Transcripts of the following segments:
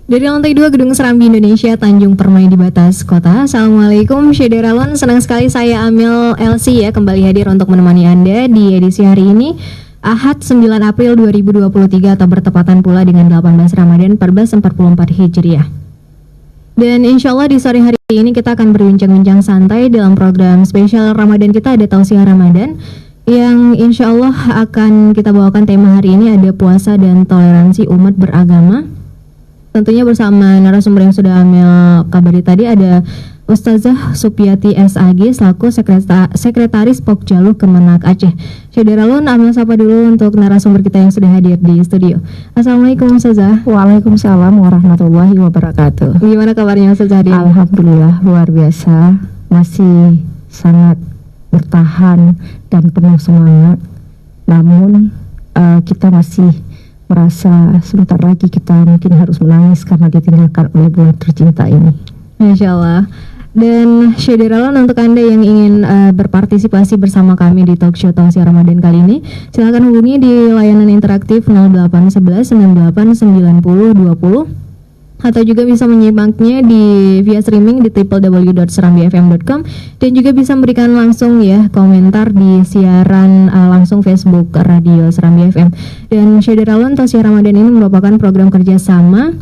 Dari lantai 2 Gedung Serambi Indonesia, Tanjung Permai di Batas Kota. Assalamualaikum Syederalon, senang sekali saya Amel LC ya kembali hadir untuk menemani Anda di edisi hari ini Ahad 9 April 2023 atau bertepatan pula dengan 18 Ramadan 1444 Hijriah. Dan insya Allah di sore hari ini kita akan berbincang-bincang santai dalam program spesial Ramadan kita, ada Tausiah Ramadan yang insya Allah akan kita bawakan. Tema hari ini ada puasa dan toleransi umat beragama. Tentunya bersama narasumber yang sudah Amel kabari tadi, ada Ustazah Supiati SAG selaku Sekretaris Pokjalu Kemenak Aceh. Syederalun, Amel sapa dulu untuk narasumber kita yang sudah hadir di studio. Assalamualaikum Ustazah. Waalaikumsalam warahmatullahi wabarakatuh. Gimana kabarnya Ustazah hari ini? Alhamdulillah luar biasa, masih sangat bertahan dan penuh semangat. Namun kita masih merasa sebentar lagi kita mungkin harus menangis karena ditinggalkan oleh bulan tercinta ini. Masya Allah. Dan Syederalon, untuk Anda yang ingin berpartisipasi bersama kami di talk show Tausiah Ramadan kali ini, silakan hubungi di layanan interaktif 0811 98 90 20 atau juga bisa menyimaknya via streaming di www.serambifm.com dan juga bisa memberikan langsung ya komentar di siaran langsung Facebook Radio Serambi FM. Dan Syederalon, Tausiah Ramadan ini merupakan program kerjasama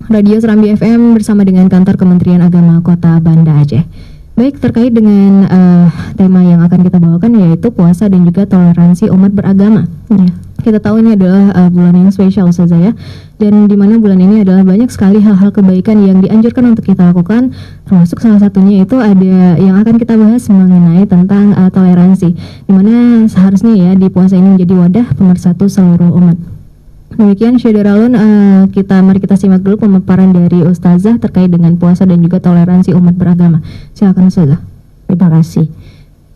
Radio Serambi FM bersama dengan kantor Kementerian Agama Kota Banda Aceh. Baik, terkait dengan tema yang akan kita bawakan yaitu puasa dan juga toleransi umat beragama. Ya. Kita tahu ini adalah bulan yang spesial Ustazah ya, dan di mana bulan ini adalah banyak sekali hal-hal kebaikan yang dianjurkan untuk kita lakukan, termasuk salah satunya itu ada yang akan kita bahas mengenai tentang toleransi, di mana seharusnya ya di puasa ini menjadi wadah pemersatu seluruh umat. Demikian Syederalun, mari kita simak dulu pemaparan dari Ustazah terkait dengan puasa dan juga toleransi umat beragama. Silakan Ustazah. Terima kasih.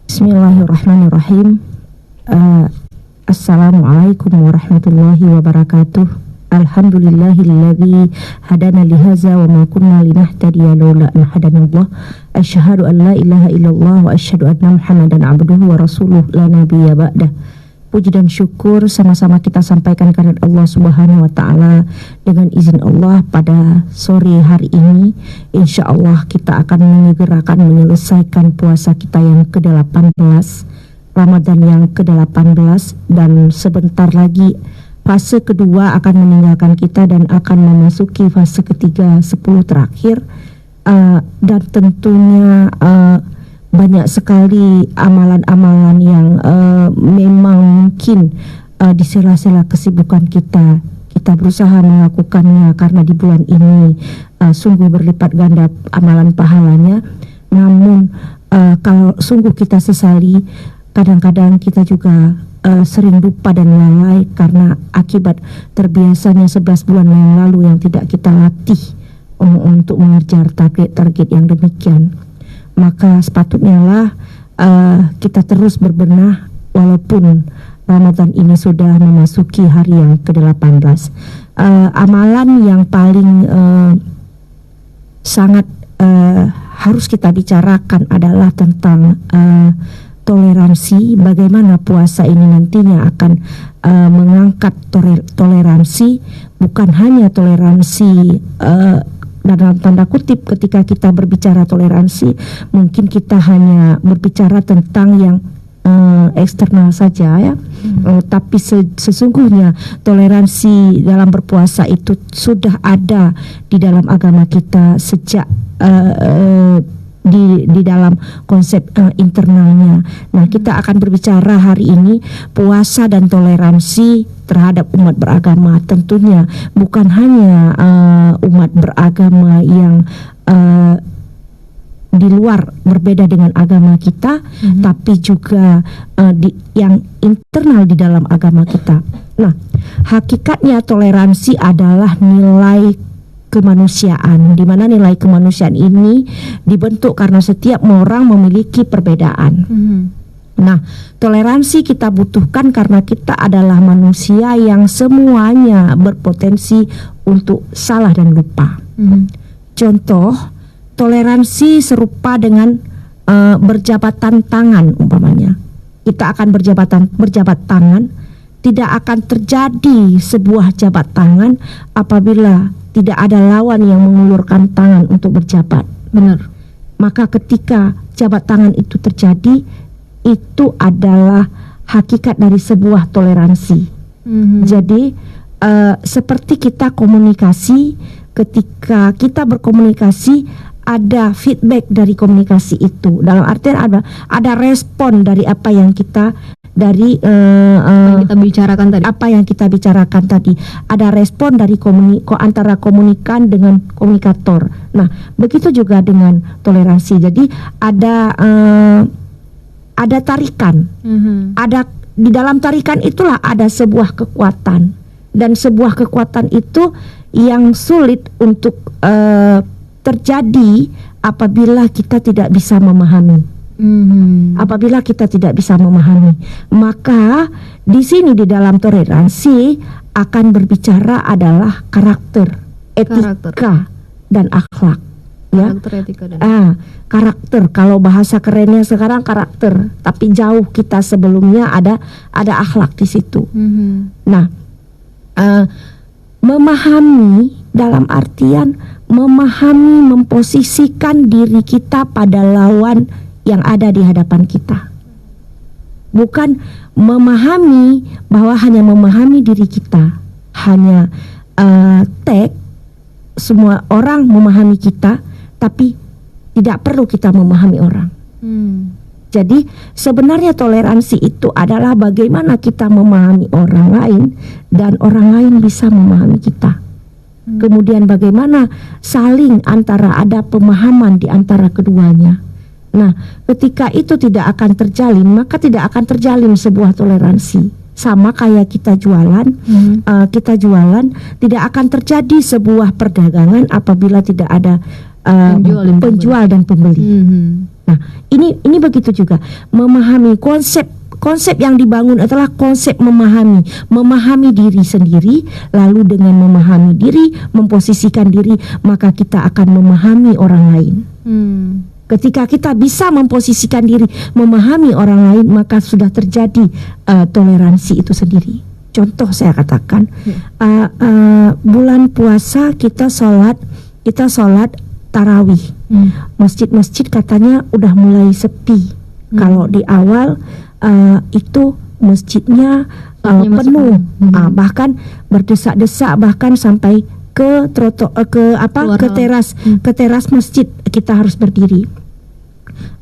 Bismillahirrahmanirrahim. Assalamualaikum warahmatullahi wabarakatuh. Alhamdulillahilladzi hadana lihaza wa ma kunna linahtadiya laula an hadanallah. Asyhadu an la ilaha illallah wa asyhadu anna Muhammadan abduhu wa rasuluh la nabiyya ba'dah. Puji dan syukur sama-sama kita sampaikan karena Allah Subhanahu wa taala. Dengan izin Allah pada sore hari ini insya Allah kita akan menyelesaikan puasa kita yang ke-18, Ramadan yang ke-18, dan sebentar lagi fase kedua akan meninggalkan kita dan akan memasuki fase ketiga 10 terakhir, dan tentunya banyak sekali amalan-amalan yang memang mungkin di sela-sela kesibukan kita berusaha melakukannya karena di bulan ini sungguh berlipat ganda amalan pahalanya. Namun kalau sungguh kita sesali, kadang-kadang kita juga sering lupa dan lalai karena akibat terbiasanya 11 bulan yang lalu yang tidak kita latih untuk mengejar target-target yang demikian. Maka sepatutnya lah kita terus berbenah walaupun Ramadan ini sudah memasuki hari yang ke-18. Amalan yang paling sangat harus kita bicarakan adalah tentang toleransi. Bagaimana puasa ini nantinya akan mengangkat toleransi, bukan hanya toleransi dalam tanda kutip. Ketika kita berbicara toleransi, mungkin kita hanya berbicara tentang yang eksternal saja ya, tapi sesungguhnya toleransi dalam berpuasa itu sudah ada di dalam agama kita sejak di dalam konsep internalnya. Nah, kita akan berbicara hari ini puasa dan toleransi terhadap umat beragama. Tentunya bukan hanya umat beragama yang di luar berbeda dengan agama kita, tapi juga yang internal di dalam agama kita. Nah, hakikatnya toleransi adalah nilai kemanusiaan, di mana nilai kemanusiaan ini dibentuk karena setiap orang memiliki perbedaan. Nah, toleransi kita butuhkan karena kita adalah manusia yang semuanya berpotensi untuk salah dan lupa. Contoh, toleransi serupa dengan berjabatan tangan umpamanya. Kita akan berjabat tangan, tidak akan terjadi sebuah jabat tangan apabila tidak ada lawan yang mengulurkan tangan untuk berjabat. Benar. Maka ketika jabat tangan itu terjadi, itu adalah hakikat dari sebuah toleransi. Jadi seperti kita komunikasi, ketika kita berkomunikasi ada feedback dari komunikasi itu. Dalam artian ada respon dari apa yang kita kita bicarakan tadi. Apa yang kita bicarakan tadi, ada respon dari antara komunikan dengan komunikator. Nah, begitu juga dengan toleransi. Jadi ada tarikan, ada di dalam tarikan itulah ada sebuah kekuatan, dan sebuah kekuatan itu yang sulit untuk terjadi apabila kita tidak bisa memahami. Apabila kita tidak bisa memahami, maka di sini di dalam toleransi akan berbicara adalah karakter, etika dan akhlak. Ya, karakter, etika dan karakter. Kalau bahasa kerennya sekarang karakter, tapi jauh kita sebelumnya ada akhlak di situ. Nah, memahami dalam artian memahami, memposisikan diri kita pada lawan yang ada di hadapan kita. Bukan memahami bahwa hanya memahami diri kita, hanya semua orang memahami kita, tapi tidak perlu kita memahami orang. Jadi sebenarnya toleransi itu adalah bagaimana kita memahami orang lain dan orang lain bisa memahami kita. Kemudian bagaimana saling ada pemahaman di antara keduanya. Nah, ketika itu tidak akan terjalin, maka tidak akan terjalin sebuah toleransi. Sama kayak kita jualan, tidak akan terjadi sebuah perdagangan apabila tidak ada penjual dan pembeli. Nah, ini begitu juga memahami konsep yang dibangun adalah konsep memahami diri sendiri, lalu dengan memahami diri, memposisikan diri, maka kita akan memahami orang lain. Ketika kita bisa memposisikan diri, memahami orang lain, maka sudah terjadi toleransi itu sendiri. Contoh saya katakan, bulan puasa kita sholat tarawih. Masjid-masjid katanya udah mulai sepi. Kalau di awal itu masjidnya penuh, bahkan berdesak-desak, bahkan sampai ke teras masjid kita harus berdiri.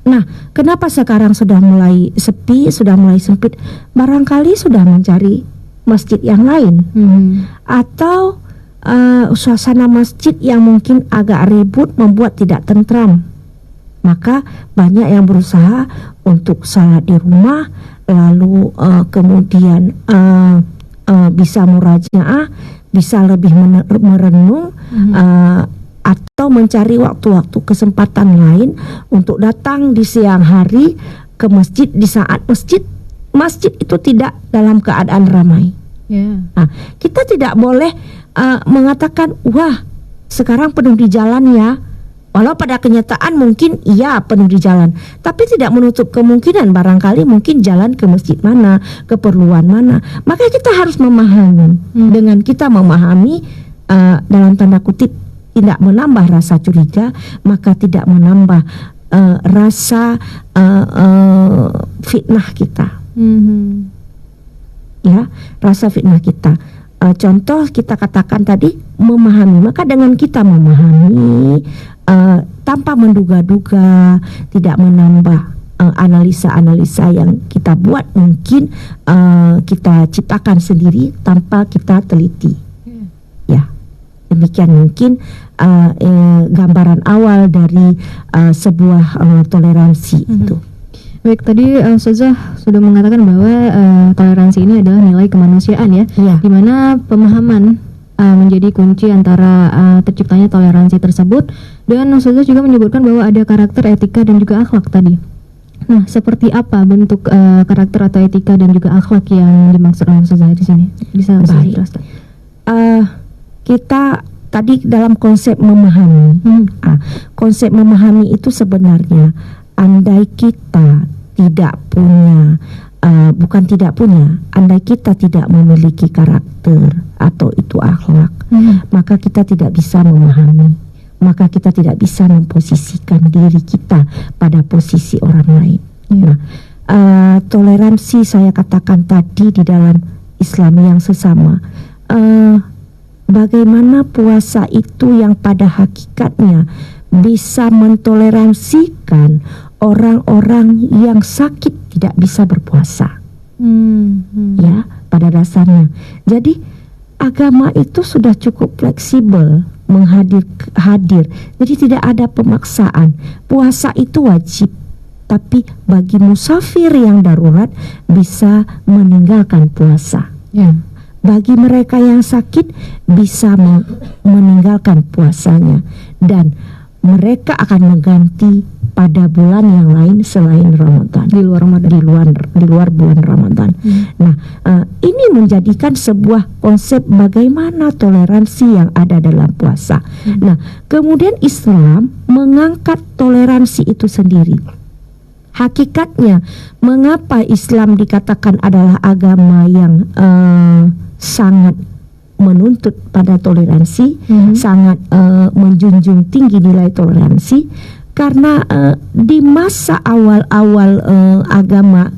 Nah, kenapa sekarang sudah mulai sepi, sudah mulai sempit? Barangkali sudah mencari masjid yang lain, atau suasana masjid yang mungkin agak ribut membuat tidak tentram. Maka banyak yang berusaha untuk salat di rumah, lalu kemudian bisa murajaah, bisa lebih merenung, atau mencari waktu-waktu kesempatan lain untuk datang di siang hari ke masjid di saat masjid itu tidak dalam keadaan ramai. Nah, kita tidak boleh mengatakan, wah sekarang penuh di jalan ya. Walau pada kenyataan mungkin iya penuh di jalan, tapi tidak menutup kemungkinan barangkali mungkin jalan ke masjid mana, keperluan mana. Maka kita harus memahami. Dengan kita memahami, dalam tanda kutip tidak menambah rasa curiga, maka tidak menambah rasa fitnah kita. Ya, rasa fitnah kita. Contoh kita katakan tadi memahami, maka dengan kita memahami tanpa menduga-duga, tidak menambah analisa-analisa yang kita buat, mungkin kita ciptakan sendiri tanpa kita teliti. Ya, demikian mungkin gambaran awal dari sebuah toleransi itu. Baik, tadi Ustazah sudah mengatakan bahwa toleransi ini adalah nilai kemanusiaan ya, di mana pemahaman menjadi kunci antara terciptanya toleransi tersebut. Dan Ustazah juga menyebutkan bahwa ada karakter, etika dan juga akhlak tadi. Nah, seperti apa bentuk karakter atau etika dan juga akhlak yang dimaksud oleh Ustazah di sini? Bisa Ustazah jelaskan? Kita tadi dalam konsep memahami, konsep memahami itu sebenarnya andai kita tidak punya bukan tidak punya, andai kita tidak memiliki karakter atau itu akhlak, maka kita tidak bisa memahami, maka kita tidak bisa memposisikan diri kita pada posisi orang lain. Nah, toleransi saya katakan tadi di dalam Islam yang sesama, bagaimana puasa itu yang pada hakikatnya bisa mentoleransikan orang-orang yang sakit tidak bisa berpuasa. Ya, pada dasarnya. Jadi agama itu sudah cukup fleksibel hadir. Jadi tidak ada pemaksaan. Puasa itu wajib, tapi bagi musafir yang darurat bisa meninggalkan puasa. Bagi mereka yang sakit bisa meninggalkan puasanya, dan mereka akan mengganti pada bulan yang lain selain Ramadan, di luar bulan Ramadan. Nah, ini menjadikan sebuah konsep bagaimana toleransi yang ada dalam puasa. Nah, kemudian Islam mengangkat toleransi itu sendiri. Hakikatnya, mengapa Islam dikatakan adalah agama yang sangat menuntut pada toleransi, sangat menjunjung tinggi nilai toleransi, karena di masa awal-awal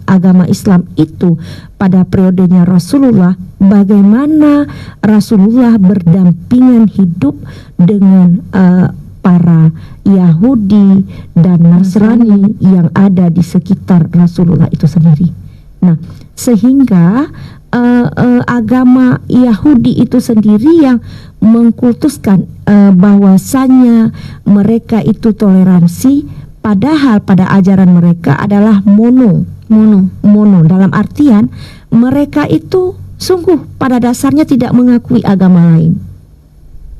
agama Islam itu pada periodenya Rasulullah, bagaimana Rasulullah berdampingan hidup dengan para Yahudi dan Nasrani yang ada di sekitar Rasulullah itu sendiri. Nah, sehingga agama Yahudi itu sendiri yang mengkultuskan bahwasanya mereka itu toleransi, padahal pada ajaran mereka adalah mono dalam artian mereka itu sungguh pada dasarnya tidak mengakui agama lain.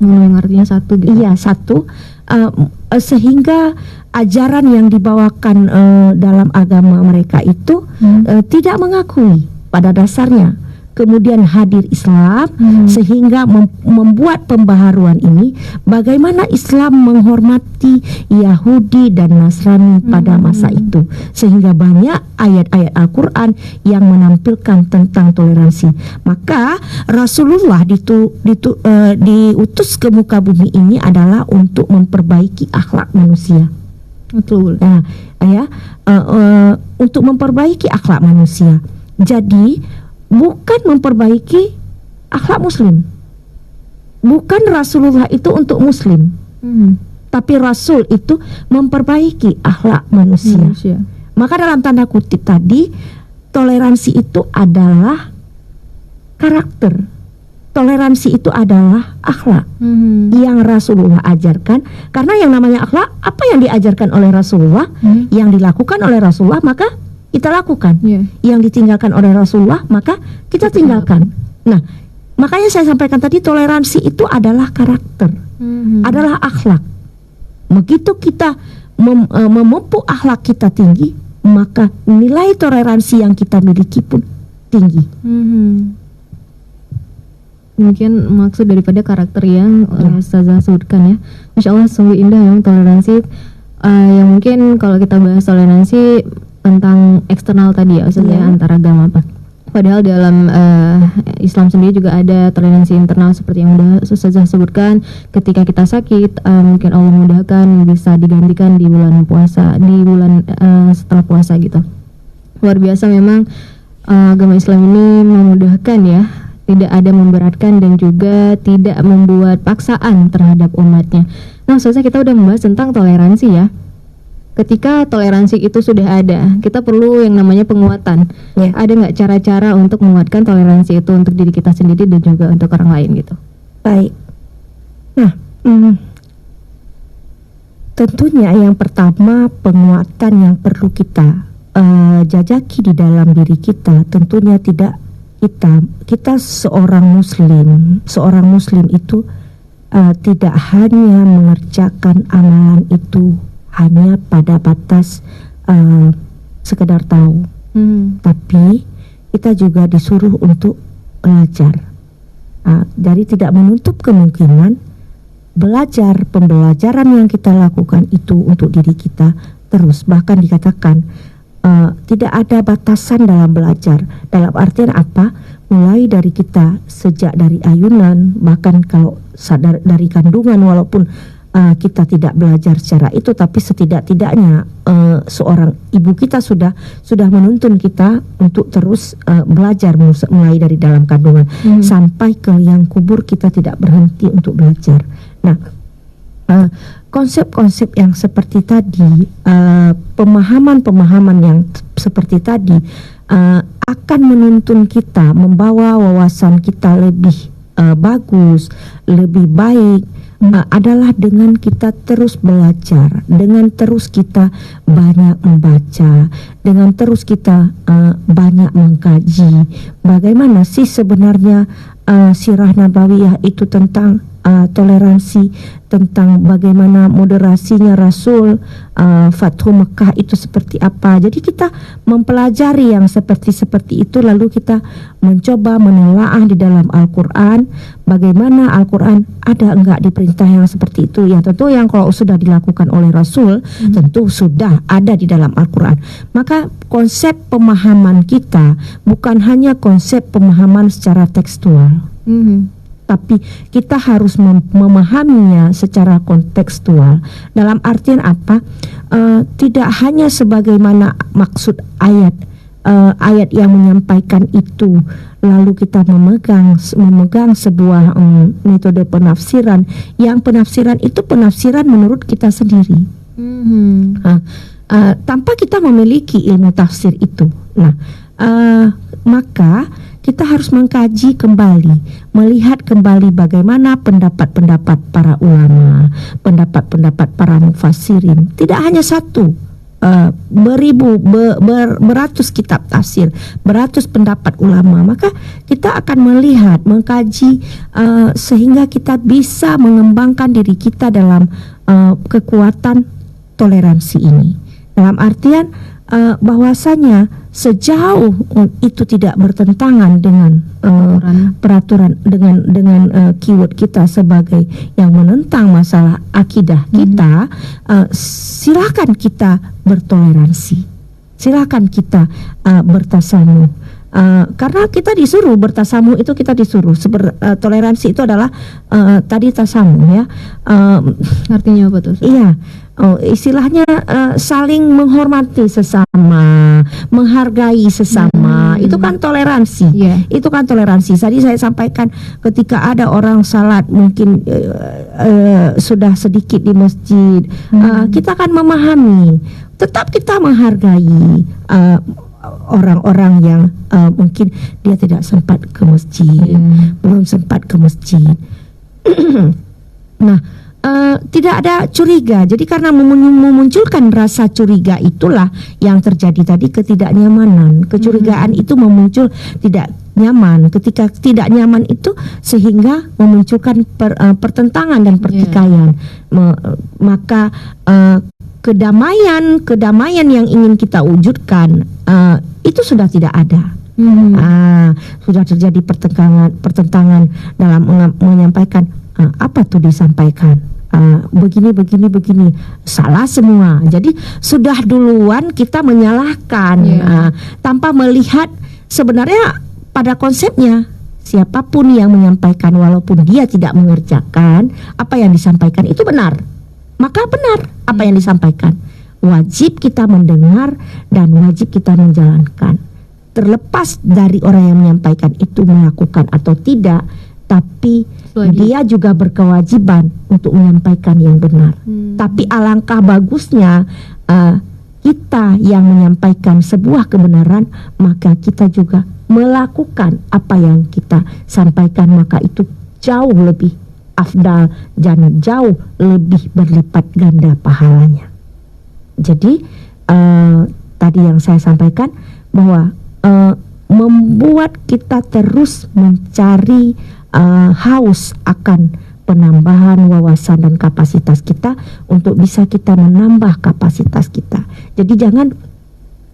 Mono yang artinya satu gitu. Iya, satu. Sehingga ajaran yang dibawakan dalam agama mereka itu tidak mengakui pada dasarnya. Kemudian hadir Islam sehingga membuat pembaharuan ini, bagaimana Islam menghormati Yahudi dan Nasrani pada masa itu, sehingga banyak ayat-ayat Al-Quran yang menampilkan tentang toleransi. Maka Rasulullah diutus ke muka bumi ini adalah untuk memperbaiki akhlak manusia. Betul. Nah, untuk memperbaiki akhlak manusia. Jadi bukan memperbaiki akhlak muslim. Bukan Rasulullah itu untuk muslim. Tapi Rasul itu memperbaiki akhlak manusia. Maka dalam tanda kutip tadi, toleransi itu adalah karakter. Toleransi itu adalah akhlak yang Rasulullah ajarkan. Karena yang namanya akhlak, apa yang diajarkan oleh Rasulullah, yang dilakukan oleh Rasulullah, maka kita lakukan. Yang ditinggalkan oleh Rasulullah, maka kita tinggalkan. Nah, makanya saya sampaikan tadi, toleransi itu adalah karakter, adalah akhlak. Begitu kita memupuk akhlak kita tinggi, maka nilai toleransi yang kita miliki pun tinggi. Mungkin maksud daripada karakter yang Ustazah sebutkan ya. Masya Allah, sungguh indah yang toleransi. Yang mungkin kalau kita bahas toleransi tentang eksternal tadi ya Ustazah, antara agama apa. Padahal dalam Islam sendiri juga ada toleransi internal seperti yang udah Ustazah sebutkan. Ketika kita sakit, mungkin Allah mudahkan bisa digantikan di bulan puasa, di bulan setelah puasa gitu. Luar biasa memang agama Islam ini memudahkan ya, tidak ada memberatkan dan juga tidak membuat paksaan terhadap umatnya. Nah Ustazah, kita udah membahas tentang toleransi ya. Ketika toleransi itu sudah ada, kita perlu yang namanya penguatan. Ada nggak cara-cara untuk menguatkan toleransi itu untuk diri kita sendiri dan juga untuk orang lain gitu? Baik. Nah, tentunya yang pertama, penguatan yang perlu kita jajaki di dalam diri kita, tentunya tidak kita seorang muslim itu tidak hanya mengerjakan amalan itu hanya pada batas sekedar tahu, tapi kita juga disuruh untuk belajar. Jadi tidak menutup kemungkinan pembelajaran yang kita lakukan itu untuk diri kita terus. Bahkan dikatakan tidak ada batasan dalam belajar. Dalam artian apa? Mulai dari kita sejak dari ayunan, bahkan kalau sadar dari kandungan, walaupun kita tidak belajar secara itu, tapi setidak-tidaknya seorang ibu kita sudah menuntun kita untuk terus belajar mulai dari dalam kandungan sampai ke liang kubur. Kita tidak berhenti untuk belajar. Nah, konsep-konsep yang seperti tadi, pemahaman-pemahaman yang seperti tadi akan menuntun kita, membawa wawasan kita lebih bagus, lebih baik, adalah dengan kita terus belajar, dengan terus kita banyak membaca, dengan terus kita banyak mengkaji bagaimana sih sebenarnya sirah nabawiyah itu tentang toleransi, tentang bagaimana moderasinya Rasul, Fathu Mekah itu seperti apa. Jadi kita mempelajari yang seperti itu, lalu kita mencoba menelaah di dalam Al-Quran, bagaimana Al-Quran ada enggak di perintah yang seperti itu. Yang tentu yang kalau sudah dilakukan oleh Rasul, tentu sudah ada di dalam Al-Quran. Maka konsep pemahaman kita bukan hanya konsep pemahaman secara tekstual, tapi kita harus memahaminya secara kontekstual. Dalam artian apa? Tidak hanya sebagaimana maksud ayat yang menyampaikan itu, lalu kita memegang sebuah metode penafsiran, yang penafsiran itu penafsiran menurut kita sendiri, tanpa kita memiliki ilmu tafsir itu. Nah, maka kita harus mengkaji kembali, melihat kembali bagaimana pendapat-pendapat para ulama, pendapat-pendapat para mufassirin. Tidak hanya satu, beratus kitab tafsir, beratus pendapat ulama. Maka kita akan melihat, mengkaji, sehingga kita bisa mengembangkan diri kita dalam kekuatan toleransi ini. Dalam artian bahwasanya sejauh itu tidak bertentangan dengan peraturan, dengan keyword kita sebagai yang menentang masalah akidah kita, silakan kita bertoleransi, silakan kita bertasamuh. Karena kita disuruh bertasamuh, itu kita disuruh. Toleransi itu adalah tadi tasamuh, ya. Artinya apa tuh? Iya. Istilahnya saling menghormati sesama, menghargai sesama. Itu kan toleransi. Itu kan toleransi. Tadi saya sampaikan ketika ada orang salat mungkin sudah sedikit di masjid, kita akan memahami, tetap kita menghargai orang-orang yang mungkin dia tidak sempat ke masjid, belum sempat ke masjid. Nah, tidak ada curiga. Jadi karena memunculkan rasa curiga itulah yang terjadi tadi, ketidaknyamanan. Kecurigaan itu memuncul tidak nyaman. Ketika tidak nyaman itu sehingga memunculkan pertentangan dan pertikaian. Maka kedamaian yang ingin kita wujudkan itu sudah tidak ada. Sudah terjadi pertentangan dalam menyampaikan apa tuh disampaikan. Begini, salah semua. Jadi sudah duluan kita menyalahkan, tanpa melihat sebenarnya pada konsepnya siapapun yang menyampaikan, walaupun dia tidak mengerjakan apa yang disampaikan itu benar, maka benar apa yang disampaikan. Wajib kita mendengar dan wajib kita menjalankan, terlepas dari orang yang menyampaikan itu melakukan atau tidak. Tapi dia juga berkewajiban untuk menyampaikan yang benar. Tapi alangkah bagusnya kita yang menyampaikan sebuah kebenaran, maka kita juga melakukan apa yang kita sampaikan, maka itu jauh lebih afdal dan jauh lebih berlipat ganda pahalanya. Jadi tadi yang saya sampaikan bahwa membuat kita terus mencari haus akan penambahan wawasan dan kapasitas kita untuk bisa kita menambah kapasitas kita. Jadi jangan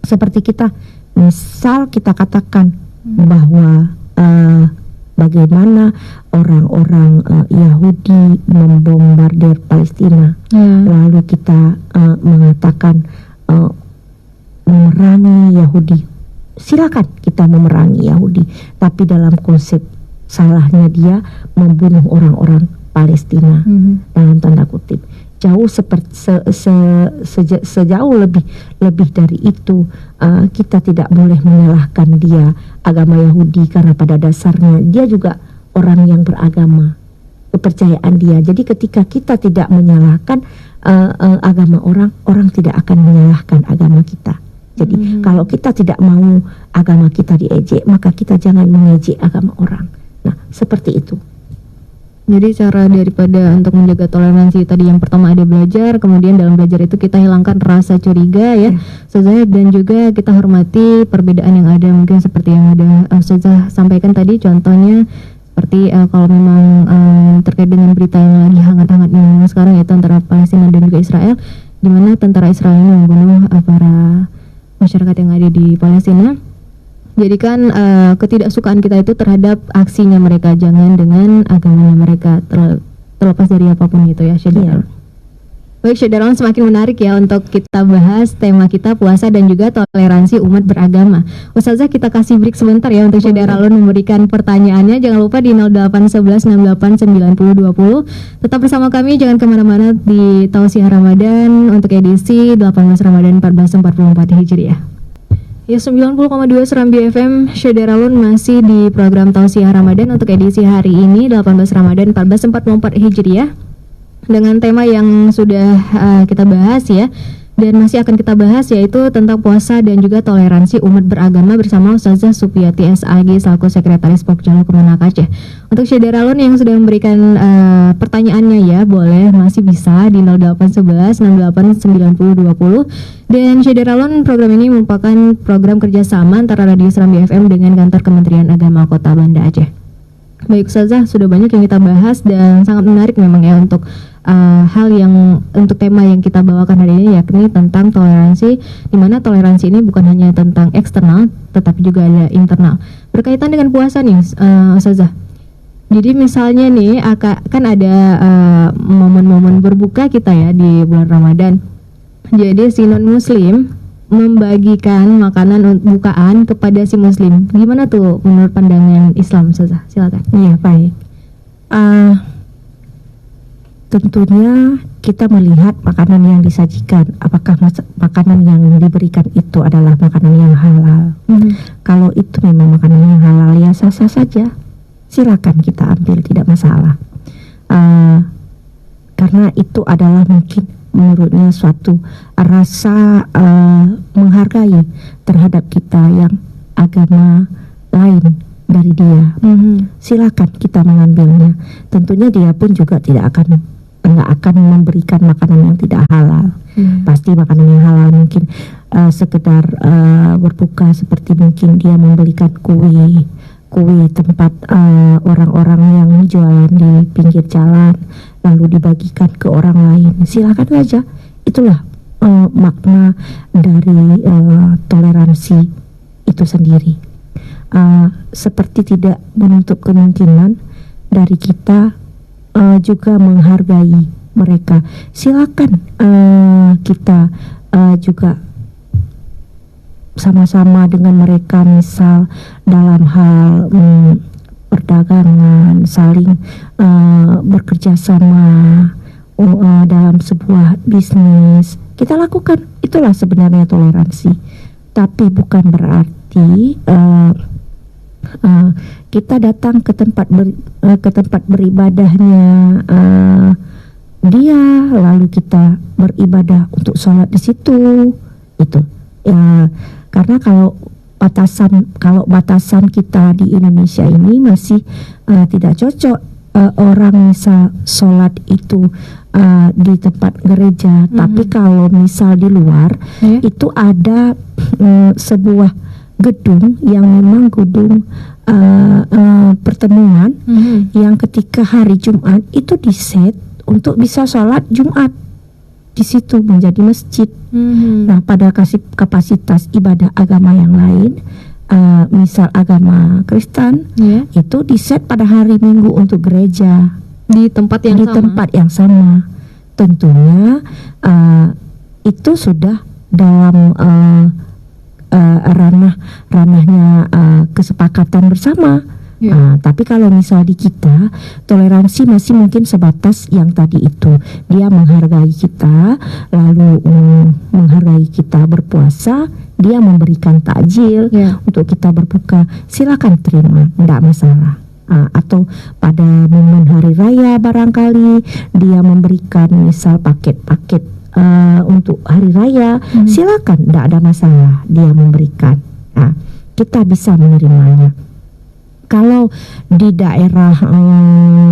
seperti kita, misal kita katakan bahwa bagaimana orang-orang Yahudi membombardir Palestina, lalu kita mengatakan memerangi memerangi Yahudi. Silakan kita memerangi Yahudi, tapi dalam konsep salahnya dia membunuh orang-orang Palestina dalam tanda kutip. Jauh sejauh lebih dari itu, kita tidak boleh menyalahkan dia agama Yahudi, karena pada dasarnya dia juga orang yang beragama, kepercayaan dia. Jadi ketika kita tidak menyalahkan agama orang tidak akan menyalahkan agama kita. Jadi kalau kita tidak mau agama kita diejek, maka kita jangan mengejek agama orang. Nah, seperti itu. Jadi cara daripada untuk menjaga toleransi tadi, yang pertama ada belajar, kemudian dalam belajar itu kita hilangkan rasa curiga ya, Ustazah, dan juga kita hormati perbedaan yang ada, mungkin seperti yang udah Ustazah sampaikan tadi, contohnya seperti kalau memang terkait dengan berita yang lagi hangat-hangatnya sekarang, yaitu antara Palestina dan juga Israel, di mana tentara Israel ini membunuh para masyarakat yang ada di Palestina. Jadi kan ketidaksukaan kita itu terhadap aksinya mereka, jangan dengan agamanya mereka, terlepas dari apapun itu ya, Syedara. Baik, Syedara, semakin menarik ya untuk kita bahas tema kita, puasa dan juga toleransi umat beragama. Ustazah, kita kasih break sebentar ya untuk Syedara memberikan pertanyaannya. Jangan lupa di 0811689020. Tetap bersama kami, jangan kemana-mana di Tausiah Ramadan untuk edisi 18 Ramadan 1444 Hijriah. Ya, 90,2 Serambi FM, Syederalun masih di program Tausiah Ramadan untuk edisi hari ini 18 Ramadan 1444 Hijriah, dengan tema yang sudah kita bahas ya, dan masih akan kita bahas, yaitu tentang puasa dan juga toleransi umat beragama bersama Ustazah Supiyati SAG selaku Sekretaris Pokjalu Kemenak Aceh. Untuk Syederalun yang sudah memberikan pertanyaannya ya, boleh masih bisa di 0811689020. Dan Syederalun, program ini merupakan program kerjasama antara Radio Serambi FM dengan Kantor Kementerian Agama Kota Banda Aceh. Baik Ustazah, sudah banyak yang kita bahas dan sangat menarik memang ya untuk hal yang untuk tema yang kita bawakan hari ini, yakni tentang toleransi, di mana toleransi ini bukan hanya tentang eksternal tetapi juga ada internal. Berkaitan dengan puasa nih Ustazah. Jadi misalnya nih kan ada momen-momen berbuka kita ya di bulan Ramadan. Jadi si non muslim membagikan makanan bukaan kepada si muslim. Gimana tuh menurut pandangan Islam, Ustazah? Silakan. Iya, baik. Tentunya kita melihat makanan yang disajikan, apakah makanan yang diberikan itu adalah makanan yang halal. Kalau itu memang makanan yang halal, ya sah-sah saja, silakan kita ambil, tidak masalah. Karena itu adalah mungkin menurutnya suatu rasa menghargai terhadap kita yang agama lain dari dia. Silakan kita mengambilnya. Tentunya dia pun juga nggak akan memberikan makanan yang tidak halal. Pasti makanan yang halal, mungkin sekedar berbuka, seperti mungkin dia membelikan kue tempat orang-orang yang jualan di pinggir jalan, lalu dibagikan ke orang lain. Silakan saja. Itulah makna dari toleransi itu sendiri. Seperti tidak menutup kemungkinan dari kita juga menghargai mereka. Silakan kita juga sama-sama dengan mereka, misal dalam hal perdagangan, saling bekerja sama dalam sebuah bisnis, kita lakukan. Itulah sebenarnya toleransi. Tapi bukan berarti kita datang ke tempat beribadahnya dia, lalu kita beribadah untuk sholat di situ. Itu karena kalau batasan kita di Indonesia ini masih tidak cocok. Orang misal sholat itu di tempat gereja, tapi kalau misal di luar itu ada sebuah gedung yang memang gedung pertemuan yang ketika hari Jumat itu diset untuk bisa sholat Jumat di situ, menjadi masjid. Nah, pada kapasitas ibadah agama yang lain, misal agama Kristen, itu diset pada hari Minggu untuk gereja di tempat yang sama. Tentunya itu sudah dalam ranahnya kesepakatan bersama. Tapi kalau misal di kita, toleransi masih mungkin sebatas yang tadi itu. Dia menghargai kita, lalu menghargai kita berpuasa, dia memberikan takjil untuk kita berbuka, silakan terima, tidak masalah. Atau pada momen hari raya barangkali dia memberikan misal paket-paket untuk hari raya, silakan, tidak ada masalah dia memberikan. Kita bisa menerimanya. Kalau di daerah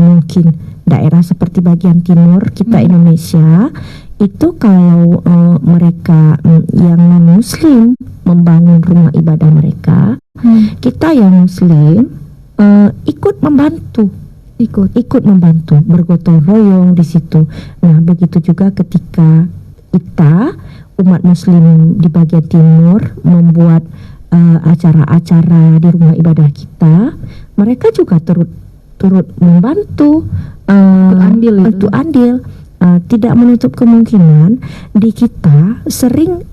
mungkin daerah seperti bagian timur kita Indonesia, itu kalau mereka yang non muslim membangun rumah ibadah mereka, kita yang muslim ikut membantu, ikut membantu, bergotong royong di situ. Nah, begitu juga ketika kita umat muslim di bagian timur membuat acara-acara di rumah ibadah kita, mereka juga turut membantu, untuk andil. Tidak menutup kemungkinan di kita sering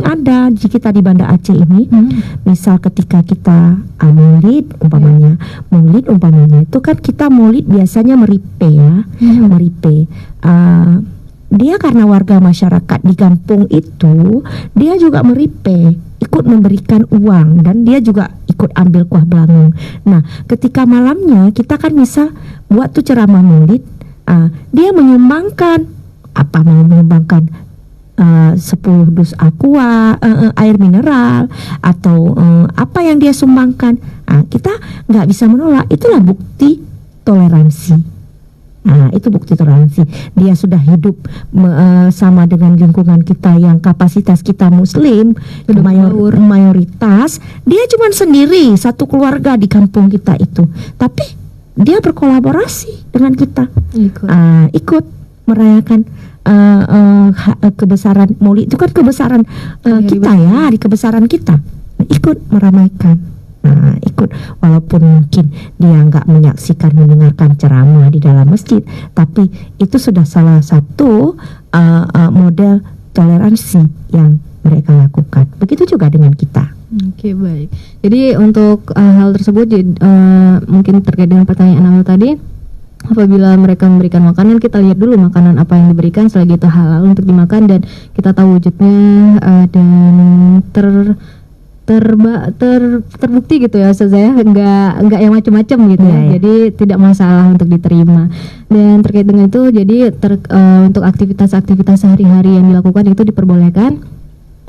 ada di kita di Banda Aceh ini, misal ketika kita maulid umpamanya itu kan kita maulid biasanya meripe ya, meripe. Dia karena warga masyarakat di kampung itu, dia juga meripe, ikut memberikan uang, dan dia juga ikut ambil kuah belangung. Nah, ketika malamnya kita kan bisa buat tuh ceramah maulid, dia menyumbangkan 10 dus aqua, air mineral, atau apa yang dia sumbangkan. Kita nggak bisa menolak, itulah bukti toleransi. Itu bukti toleransi. Dia sudah hidup sama dengan lingkungan kita yang kapasitas kita muslim, mayoritas. Dia cuma sendiri, satu keluarga di kampung kita itu. Tapi dia berkolaborasi dengan kita, ikut merayakan kebesaran maulid. Itu kan kebesaran kita ya, di kebesaran kita. Ikut meramaikan. Ikut, walaupun mungkin dia nggak menyaksikan, mendengarkan ceramah di dalam masjid, tapi itu sudah salah satu model toleransi yang mereka lakukan. Begitu juga dengan kita. Oke, baik. Jadi untuk hal tersebut mungkin terkait dengan pertanyaan awal tadi, apabila mereka memberikan makanan, kita lihat dulu makanan apa yang diberikan, selagi itu halal untuk dimakan dan kita tahu wujudnya dan terbukti gitu ya Ustazah ya, enggak yang macam-macam gitu ya. Jadi tidak masalah untuk diterima. Dan terkait dengan itu, jadi untuk aktivitas-aktivitas sehari-hari yang dilakukan itu diperbolehkan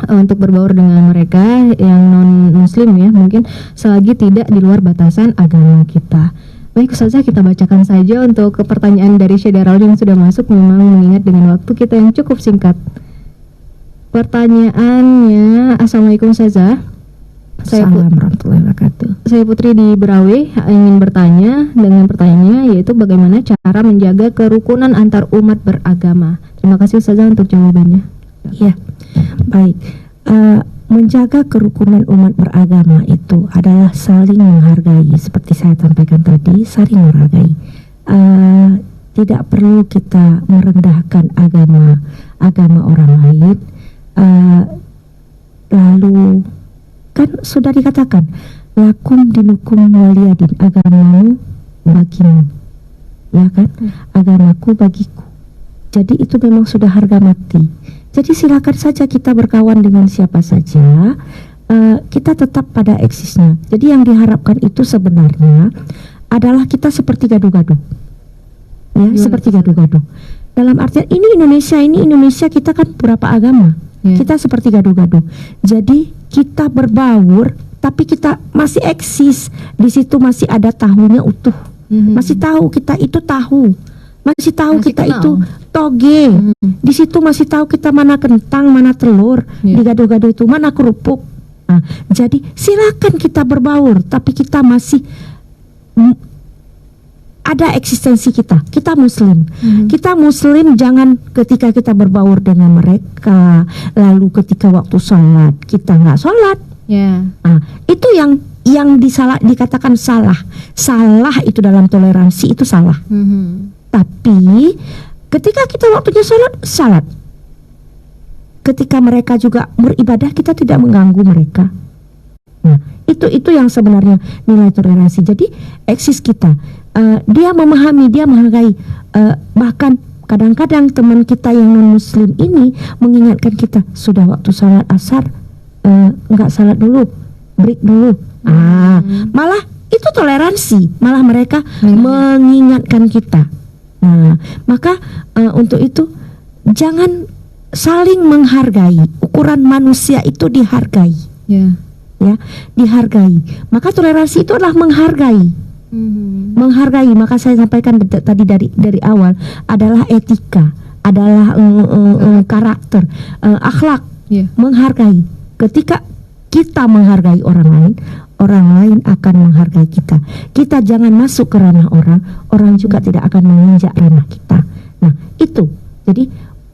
untuk berbaur dengan mereka yang non muslim ya, mungkin selagi tidak di luar batasan agama kita. Baik Ustazah, kita bacakan saja untuk pertanyaan dari Syederal yang sudah masuk, memang mengingat dengan waktu kita yang cukup singkat. Pertanyaannya, Assalamualaikum Ustazah. Saya Putri di Berawe ingin bertanya dengan pertanyaannya, yaitu bagaimana cara menjaga kerukunan antar umat beragama. Terima kasih Ustazah untuk jawabannya. Ya, baik. Menjaga kerukunan umat beragama itu adalah saling menghargai, seperti saya sampaikan tadi, saling menghargai. Tidak perlu kita merendahkan agama orang lain. Lalu kan sudah dikatakan, lakum dinukum waliyadin, agamamu bagimu, ya kan, agamaku bagiku. Jadi itu memang sudah harga mati. Jadi silakan saja kita berkawan dengan siapa saja, kita tetap pada eksisnya. Jadi yang diharapkan itu sebenarnya adalah kita seperti gaduh-gaduh, ya, seperti gaduh-gaduh. Dalam artian ini Indonesia kita kan berapa agama, kita seperti gaduh-gaduh. Jadi kita berbaur, tapi kita masih eksis. Di situ masih ada tahunya utuh. Masih tahu kita itu tahu. Masih tahu kita kenal. Itu toge. Di situ masih tahu kita mana kentang, mana telur. Di gaduh-gaduh itu mana kerupuk. Jadi silakan kita berbaur, tapi kita masih ada eksistensi kita. Kita muslim. Kita muslim, jangan ketika kita berbaur dengan mereka, lalu ketika waktu sholat kita nggak sholat. Itu yang dikatakan salah. Salah itu dalam toleransi itu salah. Tapi ketika kita waktunya sholat, ketika mereka juga beribadah, kita tidak mengganggu mereka. Nah, itu yang sebenarnya nilai toleransi. Jadi eksis kita, dia memahami, dia menghargai. Bahkan kadang-kadang teman kita yang non muslim ini mengingatkan kita, sudah waktu salat asar, enggak salat dulu, break dulu. Malah itu toleransi, malah mereka mengingatkan kita. Nah, maka untuk itu jangan saling menghargai. Ukuran manusia itu dihargai. Ya, dihargai. Maka toleransi itu adalah menghargai. Menghargai. Maka saya sampaikan tadi dari awal adalah etika, adalah karakter, akhlak. Menghargai. Ketika kita menghargai orang lain akan menghargai kita. Kita jangan masuk ke ranah orang juga tidak akan menginjak ranah kita. Nah, itu. Jadi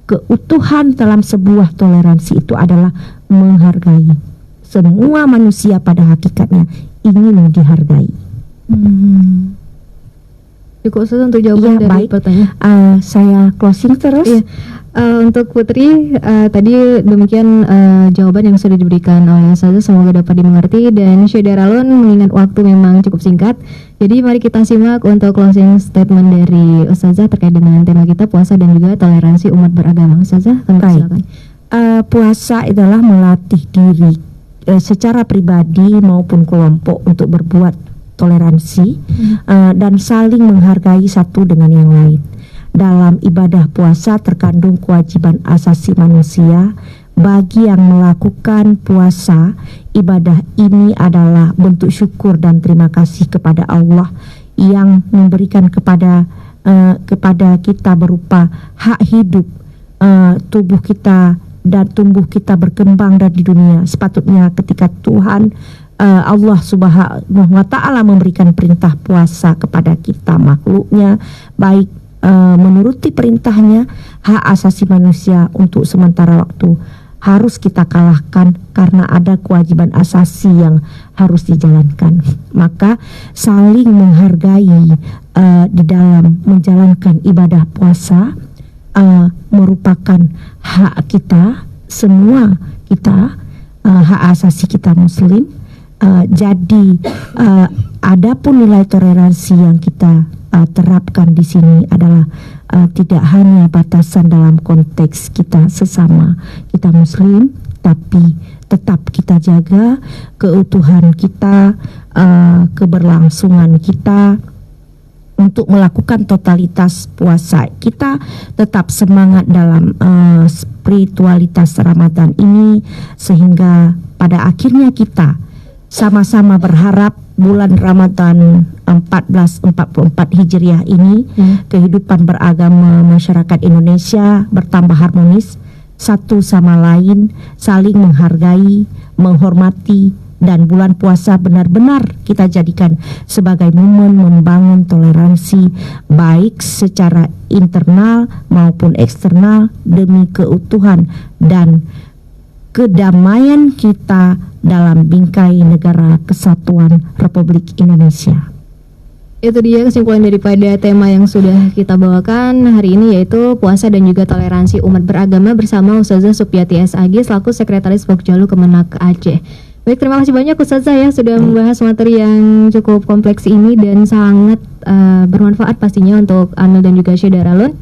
keutuhan dalam sebuah toleransi itu adalah menghargai. Semua manusia pada hakikatnya ingin dihargai. Cukup Ustazah untuk jawaban dari pertanyaan. Saya closing terus. Untuk Putri, tadi demikian jawaban yang sudah diberikan oleh Ustazah, semoga dapat dimengerti. Dan Syederalun mengingat waktu memang cukup singkat, jadi mari kita simak untuk closing statement dari Ustazah terkait dengan tema kita, puasa dan juga toleransi umat beragama. Ustazah, kami silakan. Puasa adalah melatih diri secara pribadi maupun kelompok untuk berbuat toleransi dan saling menghargai satu dengan yang lain. Dalam ibadah puasa terkandung kewajiban asasi manusia. Bagi yang melakukan puasa, ibadah ini adalah bentuk syukur dan terima kasih kepada Allah yang memberikan kepada kita berupa hak hidup, tubuh kita dan tumbuh kita berkembang dari dunia. Sepatutnya ketika Tuhan Allah Subhanahu wa Ta'ala memberikan perintah puasa kepada kita makhluknya, baik menuruti perintahnya, hak asasi manusia untuk sementara waktu harus kita kalahkan karena ada kewajiban asasi yang harus dijalankan. Maka saling menghargai di dalam menjalankan ibadah puasa merupakan hak kita, semua kita, hak asasi kita muslim. Jadi adapun nilai toleransi yang kita terapkan di sini adalah tidak hanya batasan dalam konteks kita sesama kita muslim, tapi tetap kita jaga keutuhan kita, keberlangsungan kita. Untuk melakukan totalitas puasa, kita tetap semangat dalam spiritualitas Ramadan ini, sehingga pada akhirnya kita sama-sama berharap bulan Ramadan 1444 Hijriah ini kehidupan beragama masyarakat Indonesia bertambah harmonis, satu sama lain saling menghargai, menghormati, dan bulan puasa benar-benar kita jadikan sebagai momen membangun toleransi baik secara internal maupun eksternal demi keutuhan dan kedamaian kita dalam bingkai negara kesatuan Republik Indonesia. Itu dia kesimpulan daripada tema yang sudah kita bawakan hari ini, yaitu puasa dan juga toleransi umat beragama bersama Ustazah Supyati SAG selaku Sekretaris Pokjalu Kemenak Aceh. Baik, terima kasih banyak Ustazah ya sudah membahas materi yang cukup kompleks ini dan sangat bermanfaat pastinya untuk Amel dan juga Syederalun.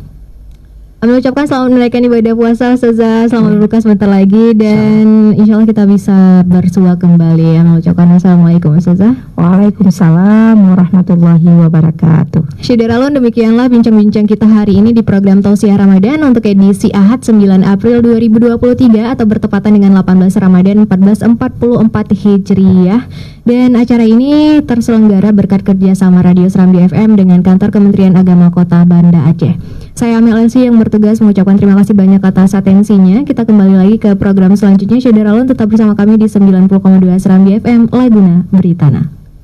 Amel ucapkan selamat menunaikan ibadah puasa Ustazah, selamat berbuka sebentar lagi dan insya Allah kita bisa bersua kembali. Amel ucapkan assalamualaikum Ustazah. Waalaikumsalam warahmatullahi wabarakatuh. Syederalun, demikianlah bincang-bincang kita hari ini di program Tausiah Ramadan untuk edisi Ahad 9 April 2023 atau bertepatan dengan 18 Ramadan 1444 Hijriah. Dan acara ini terselenggara berkat kerjasama Radio Serambi FM dengan Kantor Kementerian Agama Kota Banda Aceh. Saya Amel Elsi yang bertugas mengucapkan terima kasih banyak atas atensinya. Kita kembali lagi ke program selanjutnya. Syederalun tetap bersama kami di 90,2 Serambi FM, Laguna Beritana.